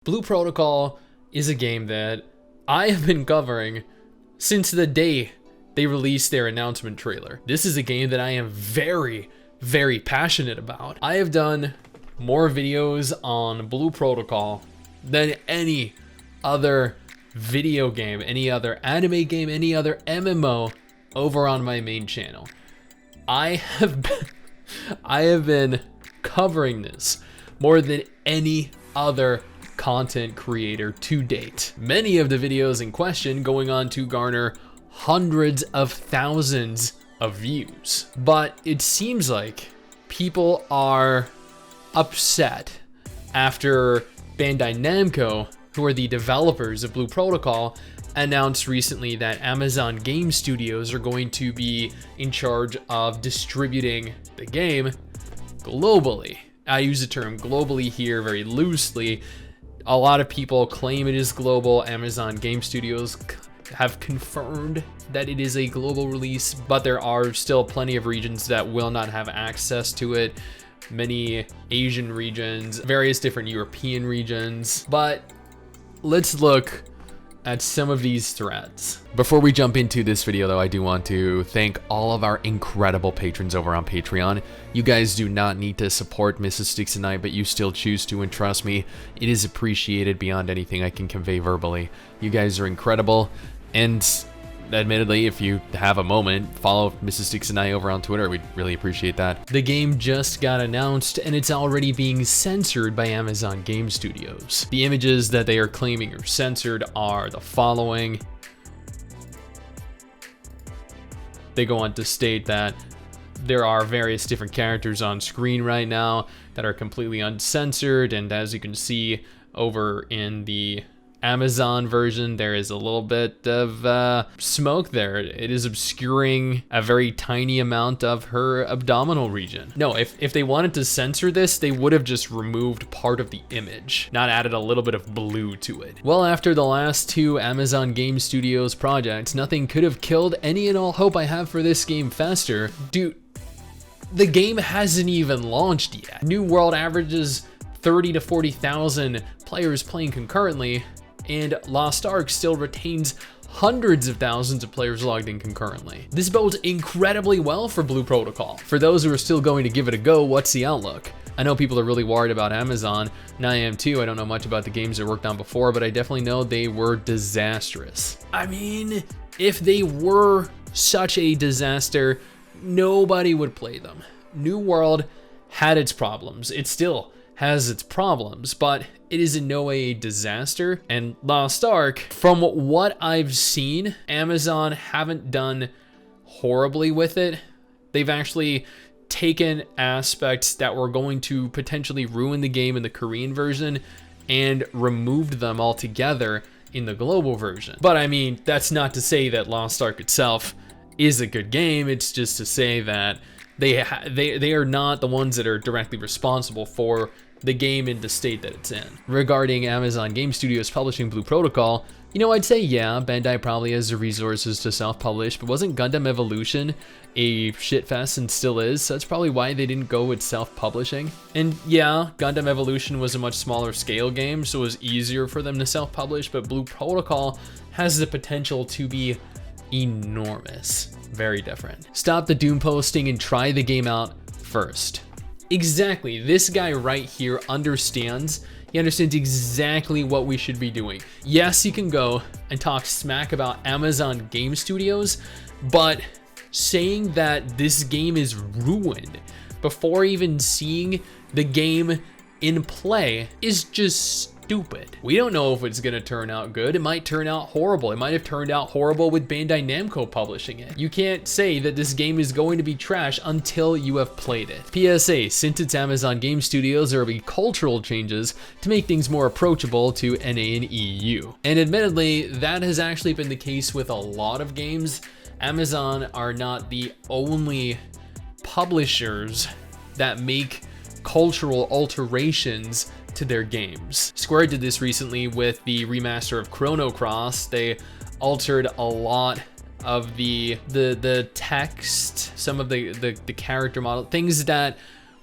Blue Protocol is a game that I have been covering since the day they released their announcement trailer. This is a game that I am very, very passionate about. I have done more videos on Blue Protocol than any other video game, any other anime game, any other MMO over on my main channel. I have been covering this more than any other content creator to date. Many of the videos in question going on to garner hundreds of thousands of views. But it seems like people are upset after Bandai Namco, who are the developers of Blue Protocol, announced recently that Amazon Game Studios are going to be in charge of distributing the game globally. I use the term globally here very loosely. A lot of people claim it is global. Amazon Game Studios have confirmed that it is a global release, but there are still plenty of regions that will not have access to it. Many Asian regions, various different European regions. But let's look at some of these threads. Before we jump into this video though, I do want to thank all of our incredible patrons over on Patreon. You guys do not need to support Mrs. Stix and I, but you still choose to, and trust me, it is appreciated beyond anything I can convey verbally. You guys are incredible, and admittedly, if you have a moment, follow Mrs. Stix and I over on Twitter. We'd really appreciate that. The game just got announced, and it's already being censored by Amazon Game Studios. The images that they are claiming are censored are the following. They go on to state that there are various different characters on screen right now that are completely uncensored, and as you can see over in the Amazon version, there is a little bit of smoke there. It is obscuring a very tiny amount of her abdominal region. No, if they wanted to censor this, they would have just removed part of the image, not added a little bit of blue to it. Well, after the last two Amazon Game Studios projects, nothing could have killed any and all hope I have for this game faster. Dude, the game hasn't even launched yet. New World averages 30 to 40,000 players playing concurrently, and Lost Ark still retains hundreds of thousands of players logged in concurrently. This bodes incredibly well for Blue Protocol. For those who are still going to give it a go, what's the outlook? I know people are really worried about Amazon, and I am too. I don't know much about the games they worked on before, but I definitely know they were disastrous. I mean, if they were such a disaster, nobody would play them. New World had its problems. It still has its problems, but it is in no way a disaster. And Lost Ark, from what I've seen, Amazon haven't done horribly with it. They've actually taken aspects that were going to potentially ruin the game in the Korean version and removed them altogether in the global version. But I mean, that's not to say that Lost Ark itself is a good game. It's just to say that they are not the ones that are directly responsible for the game in the state that it's in. Regarding Amazon Game Studios publishing Blue Protocol, you know, I'd say yeah, Bandai probably has the resources to self-publish, but wasn't Gundam Evolution a shitfest and still is? So that's probably why they didn't go with self-publishing. And yeah, Gundam Evolution was a much smaller scale game, so it was easier for them to self-publish, but Blue Protocol has the potential to be enormous. Very different. Stop the doom posting and try the game out first. Exactly, this guy right here understands. He understands exactly what we should be doing. Yes, you can go and talk smack about Amazon Game Studios, but saying that this game is ruined before even seeing the game in play is just stupid. We don't know if it's gonna turn out good. It might turn out horrible. It might have turned out horrible with Bandai Namco publishing it. You can't say that this game is going to be trash until you have played it. PSA, since it's Amazon Game Studios, there will be cultural changes to make things more approachable to NA and EU. And admittedly, that has actually been the case with a lot of games. Amazon are not the only publishers that make cultural alterations to their games. Square did this recently with the remaster of Chrono Cross. They altered a lot of the text, some of the character model, things that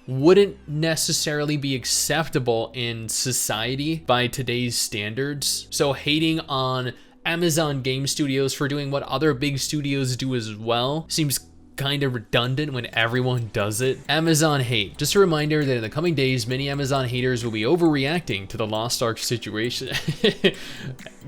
wouldn't necessarily be acceptable in society by today's standards. So hating on Amazon Game Studios for doing what other big studios do as well seems kind of redundant when everyone does it. Amazon hate. Just a reminder that in the coming days, many Amazon haters will be overreacting to the Lost Ark situation.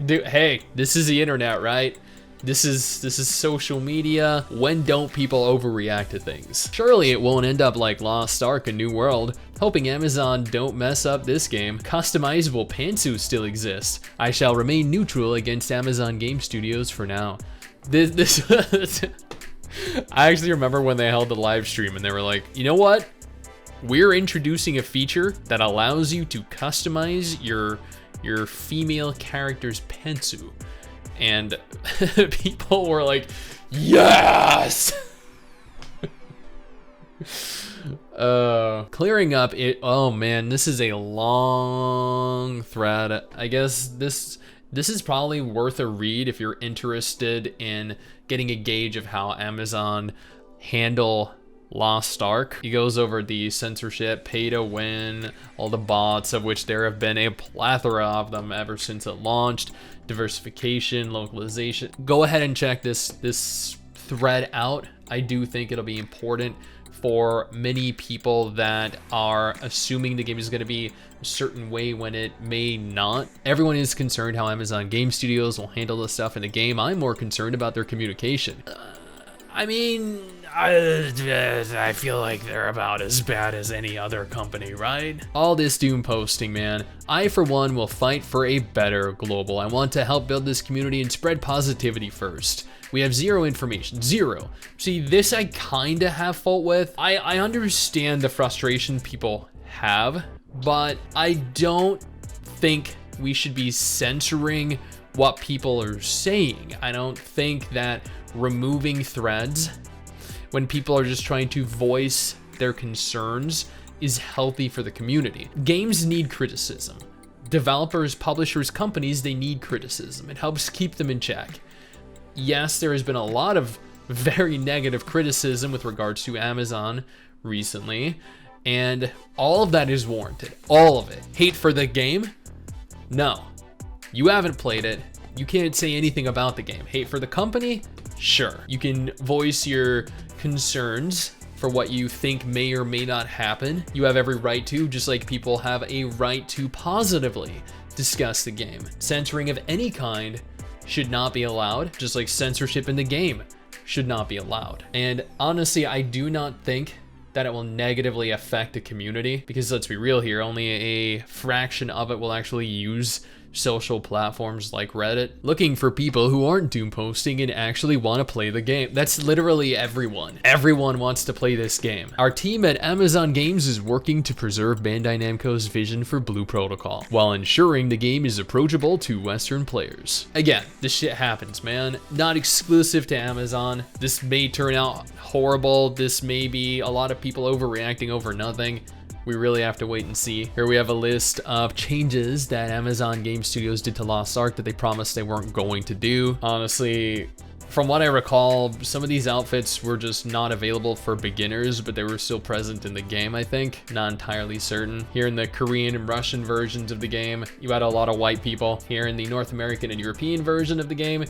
Dude, hey, this is the internet, right? This is social media. When don't people overreact to things? Surely it won't end up like Lost Ark: A New World. Hoping Amazon don't mess up this game. Customizable pantsuits still exist. I shall remain neutral against Amazon Game Studios for now. This I actually remember when they held the live stream and they were like, you know what? We're introducing a feature that allows you to customize your female character's pantsuit. And people were like, yes! Clearing up it. Oh man, this is a long thread. I guess this is probably worth a read if you're interested in getting a gauge of how Amazon handle Lost Ark. He goes over the censorship, pay to win, all the bots, of which there have been a plethora of them ever since it launched, diversification, localization. Go ahead and check this thread out. I do think it'll be important for many people that are assuming the game is going to be a certain way when it may not. Everyone is concerned how Amazon Game Studios will handle this stuff in the game. I'm more concerned about their communication. I mean, I feel like they're about as bad as any other company, right? All this doom posting, man. I, for one, will fight for a better global. I want to help build this community and spread positivity first. We have zero information, zero. See, this I kinda have fault with. I understand the frustration people have, but I don't think we should be censoring what people are saying. I don't think that removing threads when people are just trying to voice their concerns is healthy for the community. Games need criticism. Developers, publishers, companies, they need criticism. It helps keep them in check. Yes, there has been a lot of very negative criticism with regards to Amazon recently, and all of that is warranted. All of it. Hate for the game? No. You haven't played it. You can't say anything about the game. Hate for the company? Sure. You can voice your concerns for what you think may or may not happen. You have every right to, just like people have a right to positively discuss the game. Censoring of any kind should not be allowed, just like censorship in the game should not be allowed. And honestly, I do not think that it will negatively affect the community, because let's be real here, only a fraction of it will actually use social platforms like Reddit, looking for people who aren't doom posting and actually want to play the game. That's literally everyone. Everyone wants to play this game. Our team at Amazon Games is working to preserve Bandai Namco's vision for Blue Protocol, while ensuring the game is approachable to Western players. Again, this shit happens, man. Not exclusive to Amazon. This may turn out horrible. This may be a lot of people overreacting over nothing. We really have to wait and see. Here we have a list of changes that Amazon Game Studios did to Lost Ark that they promised they weren't going to do. Honestly, from what I recall, some of these outfits were just not available for beginners, but they were still present in the game, I think. Not entirely certain. Here in the Korean and Russian versions of the game, you had a lot of white people. Here in the North American and European version of the game,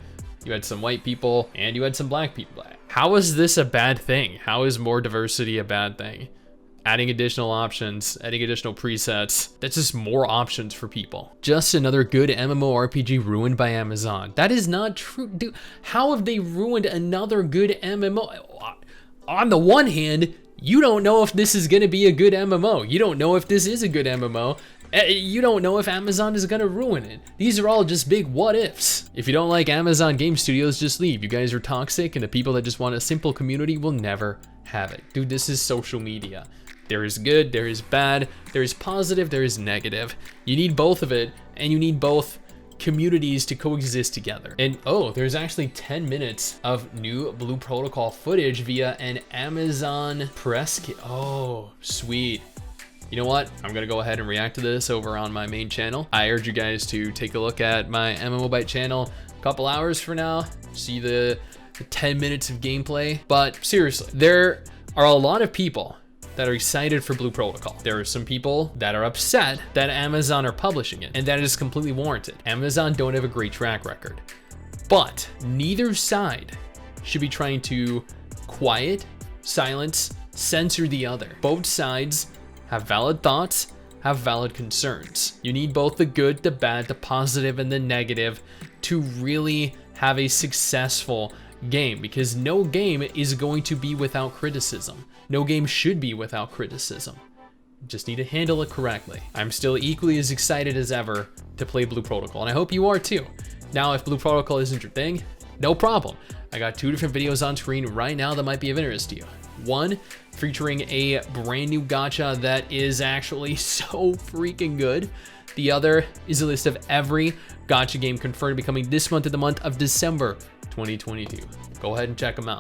you had some white people and you had some black people. How is this a bad thing? How is more diversity a bad thing? Adding additional options, adding additional presets, that's just more options for people. Just another good MMORPG ruined by Amazon. That is not true. Dude, how have they ruined another good MMO? On the one hand, you don't know if this is going to be a good MMO. You don't know if this is a good MMO. You don't know if Amazon is going to ruin it. These are all just big what ifs. If you don't like Amazon Game Studios, just leave. You guys are toxic, and the people that just want a simple community will never have it. Dude, this is social media. There is good, there is bad, there is positive, there is negative. You need both of it, and you need both communities to coexist together. And oh, there's actually 10 minutes of new Blue Protocol footage via an Amazon press kit. Oh, sweet. You know what? I'm gonna go ahead and react to this over on my main channel. I urge you guys to take a look at my MMO Byte channel a couple hours from now, see the 10 minutes of gameplay. But seriously, there are a lot of people that are excited for Blue Protocol. There are some people that are upset that Amazon are publishing it, and that is completely warranted. Amazon don't have a great track record, but neither side should be trying to quiet, silence, censor the other. Both sides have valid thoughts, have valid concerns. You need both the good, the bad, the positive, and the negative to really have a successful game, because no game is going to be without criticism. No game should be without criticism. You just need to handle it correctly. I'm still equally as excited as ever to play Blue Protocol, and I hope you are too. Now, if Blue Protocol isn't your thing, no problem. I got 2 different videos on screen right now that might be of interest to you. One featuring a brand new gacha that is actually so freaking good. The other is a list of every gacha game confirmed to be coming this month in the month of December 2022. Go ahead and check them out.